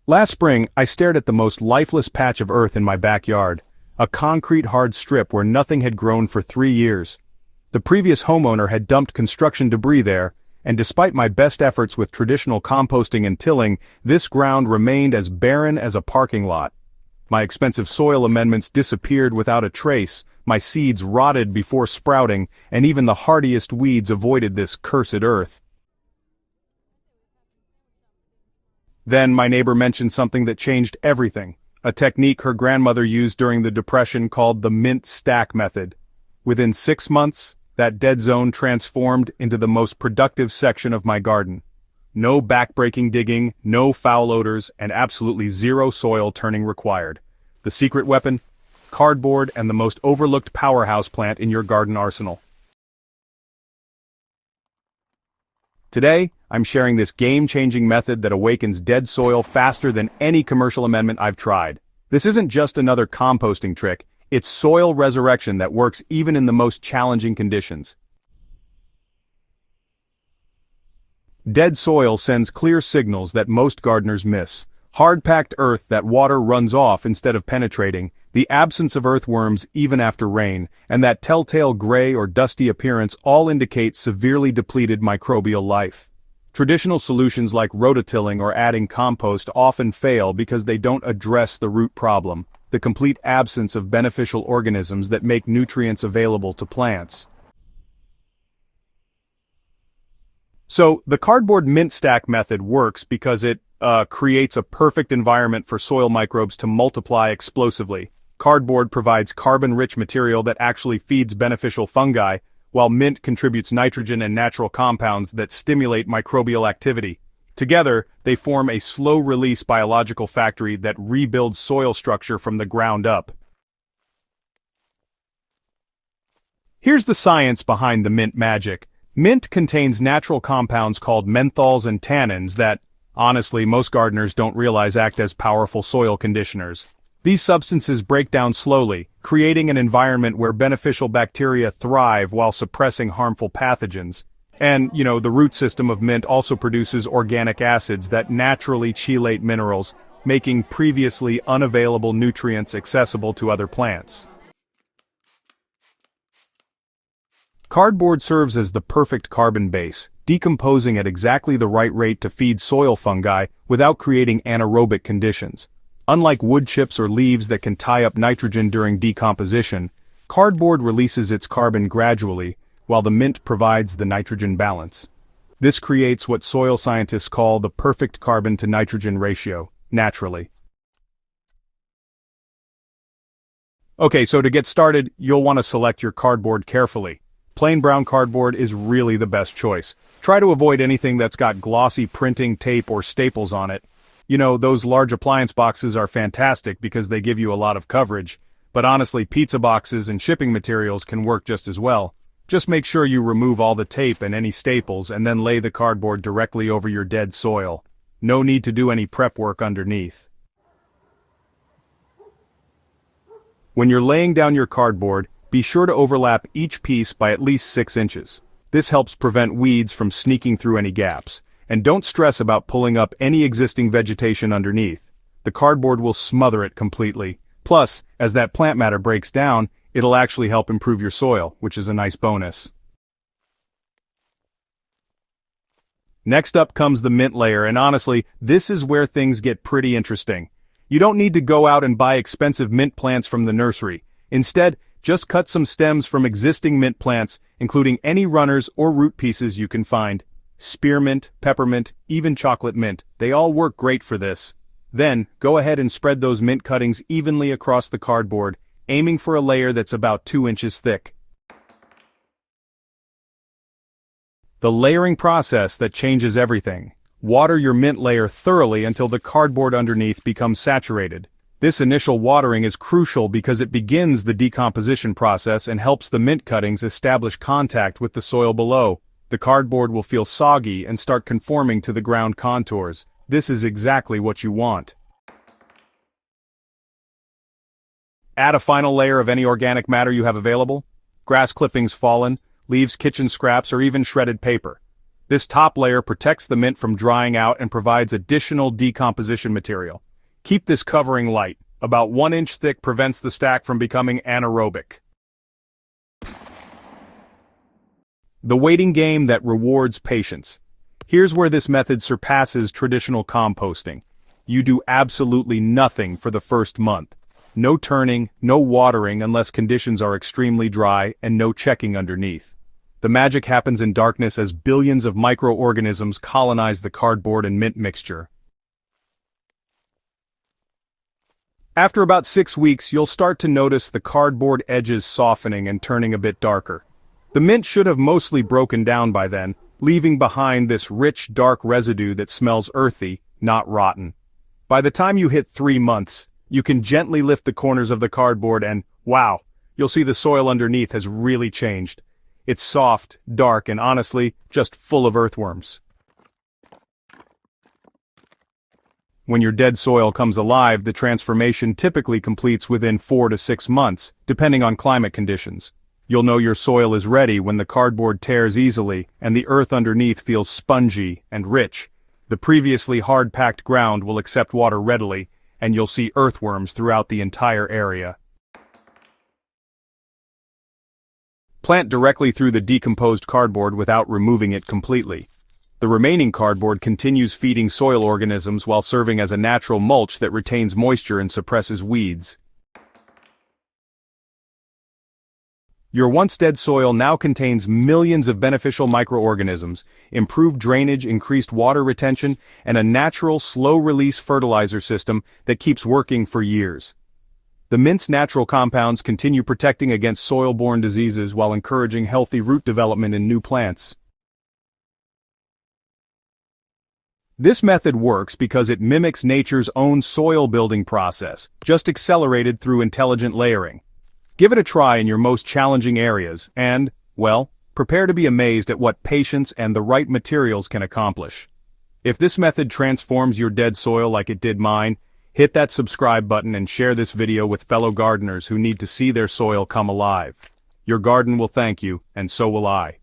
Last spring, I stared at the most lifeless patch of earth in my backyard, a concrete hard strip where nothing had grown for 3 years. The previous homeowner had dumped construction debris there, and despite my best efforts with traditional composting and tilling, this ground remained as barren as a parking lot. My expensive soil amendments disappeared without a trace, my seeds rotted before sprouting, and even the hardiest weeds avoided this cursed earth. Then my neighbor mentioned something that changed everything, a technique her grandmother used during the Depression called the mint stack method. Within 6 months, that dead zone transformed into the most productive section of my garden. No backbreaking digging, no foul odors, and absolutely zero soil turning required. The secret weapon? Cardboard and the most overlooked powerhouse plant in your garden arsenal. Today, I'm sharing this game-changing method that awakens dead soil faster than any commercial amendment I've tried. This isn't just another composting trick, it's soil resurrection that works even in the most challenging conditions. Dead soil sends clear signals that most gardeners miss. Hard-packed earth that water runs off instead of penetrating, the absence of earthworms even after rain, and that telltale gray or dusty appearance all indicate severely depleted microbial life. Traditional solutions like rototilling or adding compost often fail because they don't address the root problem, the complete absence of beneficial organisms that make nutrients available to plants. So, the cardboard mint stack method works because it creates a perfect environment for soil microbes to multiply explosively. Cardboard provides carbon-rich material that actually feeds beneficial fungi, while mint contributes nitrogen and natural compounds that stimulate microbial activity. Together, they form a slow-release biological factory that rebuilds soil structure from the ground up. Here's the science behind the mint magic. Mint contains natural compounds called menthols and tannins that, honestly, most gardeners don't realize act as powerful soil conditioners. These substances break down slowly, creating an environment where beneficial bacteria thrive while suppressing harmful pathogens. And, the root system of mint also produces organic acids that naturally chelate minerals, making previously unavailable nutrients accessible to other plants. Cardboard serves as the perfect carbon base, decomposing at exactly the right rate to feed soil fungi without creating anaerobic conditions. Unlike wood chips or leaves that can tie up nitrogen during decomposition, cardboard releases its carbon gradually, while the mint provides the nitrogen balance. This creates what soil scientists call the perfect carbon-to-nitrogen ratio, naturally. Okay, so to get started, you'll want to select your cardboard carefully. Plain brown cardboard is really the best choice. Try to avoid anything that's got glossy printing, tape, or staples on it. Those large appliance boxes are fantastic because they give you a lot of coverage, but honestly, pizza boxes and shipping materials can work just as well. Just make sure you remove all the tape and any staples and then lay the cardboard directly over your dead soil. No need to do any prep work underneath. When you're laying down your cardboard, be sure to overlap each piece by at least 6 inches. This helps prevent weeds from sneaking through any gaps. And don't stress about pulling up any existing vegetation underneath. The cardboard will smother it completely. Plus, as that plant matter breaks down, it'll actually help improve your soil, which is a nice bonus. Next up comes the mint layer, and honestly, this is where things get pretty interesting. You don't need to go out and buy expensive mint plants from the nursery. Instead, just cut some stems from existing mint plants, including any runners or root pieces you can find. Spearmint, peppermint, even chocolate mint, they all work great for this. Then, go ahead and spread those mint cuttings evenly across the cardboard, aiming for a layer that's about 2 inches thick. The layering process that changes everything. Water your mint layer thoroughly until the cardboard underneath becomes saturated. This initial watering is crucial because it begins the decomposition process and helps the mint cuttings establish contact with the soil below. The cardboard will feel soggy and start conforming to the ground contours. This is exactly what you want. Add a final layer of any organic matter you have available. Grass clippings fallen, leaves, kitchen scraps, or even shredded paper. This top layer protects the mint from drying out and provides additional decomposition material. Keep this covering light. About 1 inch thick prevents the stack from becoming anaerobic. The waiting game that rewards patience. Here's where this method surpasses traditional composting. You do absolutely nothing for the first month. No turning, no watering unless conditions are extremely dry, and no checking underneath. The magic happens in darkness as billions of microorganisms colonize the cardboard and mint mixture. After about 6 weeks, you'll start to notice the cardboard edges softening and turning a bit darker. The mint should have mostly broken down by then, leaving behind this rich, dark residue that smells earthy, not rotten. By the time you hit 3 months, you can gently lift the corners of the cardboard and, wow, you'll see the soil underneath has really changed. It's soft, dark, and honestly, just full of earthworms. When your dead soil comes alive, the transformation typically completes within 4 to 6 months, depending on climate conditions. You'll know your soil is ready when the cardboard tears easily and the earth underneath feels spongy and rich. The previously hard-packed ground will accept water readily, and you'll see earthworms throughout the entire area. Plant directly through the decomposed cardboard without removing it completely. The remaining cardboard continues feeding soil organisms while serving as a natural mulch that retains moisture and suppresses weeds. Your once-dead soil now contains millions of beneficial microorganisms, improved drainage, increased water retention, and a natural, slow-release fertilizer system that keeps working for years. The mint's natural compounds continue protecting against soil-borne diseases while encouraging healthy root development in new plants. This method works because it mimics nature's own soil-building process, just accelerated through intelligent layering. Give it a try in your most challenging areas and, well, prepare to be amazed at what patience and the right materials can accomplish. If this method transforms your dead soil like it did mine, hit that subscribe button and share this video with fellow gardeners who need to see their soil come alive. Your garden will thank you, and so will I.